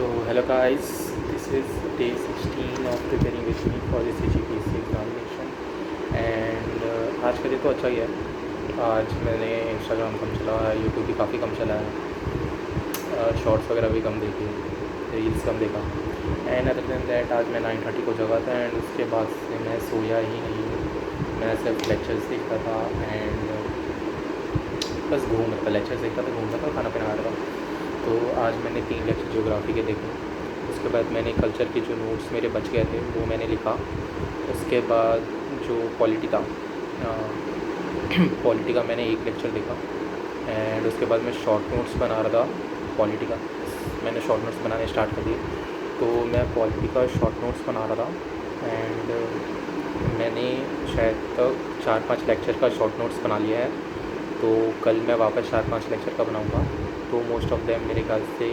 So hello guys, this is day 16 of preparing with me for the CGPC examination and आज का दिन तो अच्छा ही है। आज मैंने इंस्टाग्राम कम चलाया, यूट्यूब भी काफ़ी कम चलाया, शॉर्ट्स वगैरह भी कम देखे, रील्स कम देखा एंड अदर देन दैट आज मैं 9:30 को जगा था एंड उसके बाद से मैं सोया ही नहीं हूँ। मैं सिर्फ लेक्चर्स देखता था एंड बस घूम रहा था, लेक्चर्स देखता था, घूमता था, खाना पीना खाता था। तो आज मैंने 3 लेक्चर ज्योग्राफी के देखे। उसके बाद मैंने कल्चर के जो नोट्स मेरे बच गए थे वो मैंने लिखा। उसके बाद जो पॉलिटी था पॉलिटी का मैंने एक लेक्चर देखा एंड उसके बाद मैं शॉर्ट नोट्स बना रहा था पॉलिटी का। मैंने शॉर्ट नोट्स बनाने स्टार्ट कर दिए, तो मैं पॉलिटी का शॉर्ट नोट्स बना रहा था एंड मैंने शायद तक 4-5 लेक्चर का शॉर्ट नोट्स बना लिया है। तो कल मैं वापस 4-5 लेक्चर का बनाऊँगा, तो मोस्ट ऑफ देम मेरे ख्याल से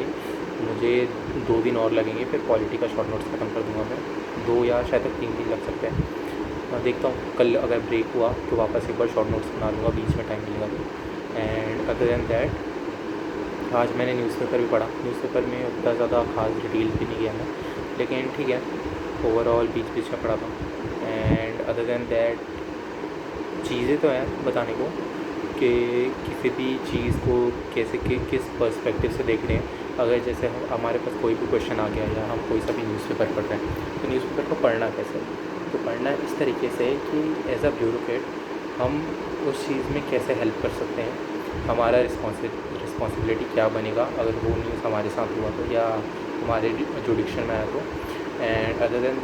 मुझे 2 दिन और लगेंगे, फिर पॉलिटी का शॉर्ट नोट्स ख़त्म कर दूंगा मैं। 2 या शायद तक 3 दिन लग सकते हैं। मैं देखता हूँ, कल अगर ब्रेक हुआ तो वापस एक बार शॉर्ट नोट्स बना लूँगा, बीच में टाइम मिलेगा तो। एंड अदर दैन दैट आज मैंने न्यूज़पेपर भी पढ़ा। न्यूज़पेपर में उतना ज़्यादा खास डिटेल भी नहीं गया मैं, लेकिन ठीक है, ओवरऑल बीच बीच में पढ़ा था। एंड अदर दैन दैट चीज़ें तो हैं बताने को कि किसी भी चीज़ को कैसे किस पर्सपेक्टिव से देख रहे हैं। अगर जैसे हमारे पास कोई भी क्वेश्चन आ गया या हम कोई सा भी न्यूज़पेपर पढ़ रहे हैं, तो न्यूज़पेपर को पढ़ना कैसे, तो पढ़ना इस तरीके से कि एज अ ब्यूरोक्रेट हम उस चीज़ में कैसे हेल्प कर सकते हैं, हमारा रिस्पॉन्सिबिलिटी क्या बनेगा अगर वो न्यूज़ हमारे साथ हुआ तो या हमारे जुडिक्शन में आया तो। And other than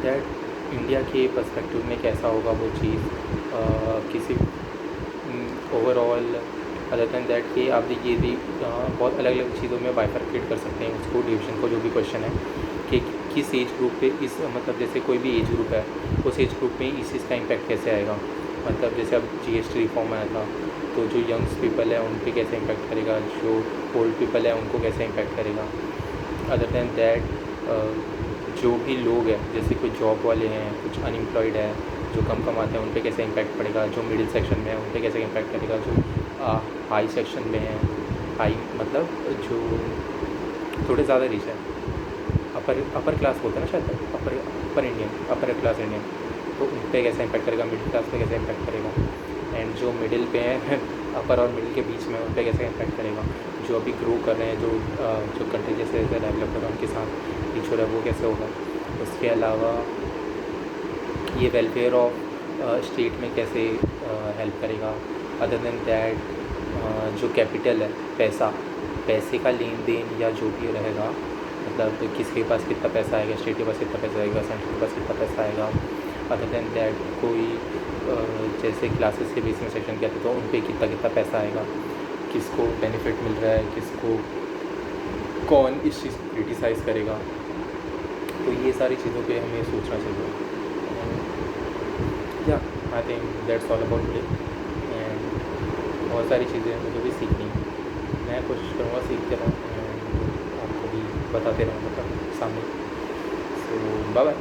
that India के पर्सपेक्टिव में कैसा होगा वो चीज़, किसी ओवरऑल। अदर देन दैट कि आप देखिए बहुत अलग अलग चीज़ों में बाइफरकेट कर सकते हैं उसको, डिवीजन को, जो भी क्वेश्चन है कि किस एज ग्रुप पे इस मतलब जैसे कोई भी एज ग्रुप है, उस एज ग्रुप में इस चीज़ का इम्पैक्ट कैसे आएगा। मतलब जैसे अब GST रिफॉर्म आया था, तो जो यंग्स पीपल है उन पे कैसे इम्पैक्ट करेगा, जो ओल्ड पीपल है उनको कैसे इम्पैक्ट करेगा। अदर देन दैट जो भी लोग हैं, जैसे कोई जॉब वाले हैं, कुछ अनएम्प्लॉयड है, जो कम कमाते हैं उन पे कैसे इम्पैक्ट पड़ेगा, जो मिडिल सेक्शन में है उन पे कैसे इम्पैक्ट करेगा, जो हाई सेक्शन में है, हाई मतलब जो थोड़े ज़्यादा रिच है, अपर क्लास बोलते हैं ना शायद, अपर क्लास इंडियन, तो उन पे कैसे इम्पैक्ट करेगा, मिडिल क्लास पे कैसे इम्पैक्ट करेगा। एंड जो मिडिल पे हैं अपर और मिडिल के बीच में, उन पे कैसे इम्पैक्ट करेगा। जो अभी ग्रो कर रहे हैं, जो कंट्री जैसे डेवलप कर रहे हैं उनके साथ रिच हो रहा है वो कैसे होगा। उसके अलावा ये वेलफेयर ऑफ स्टेट में कैसे हेल्प करेगा। अदर देन दैट जो कैपिटल है, पैसे का लेन देन या जो भी रहेगा, मतलब किसके पास कितना पैसा आएगा, स्टेट के पास कितना पैसा आएगा, सेंट्रल के पास कितना पैसा आएगा। अदर देन दैट कोई जैसे क्लासेस के बीच में सेक्शन कहते तो उन पर कितना कितना पैसा आएगा, किसको बेनिफिट मिल रहा है, किसको कौन इस चीज़ को क्रिटिसाइज़ करेगा। तो ये सारी चीज़ों पे हमें सोचना चाहिए। या I think that's all about today. And बहुत सारी चीज़ें मुझे भी सीखनी है, मैं कोशिश करूँगा सीखते रहूँ एंड आपको भी बताते रहूँगा सामने। सो बाय बाय।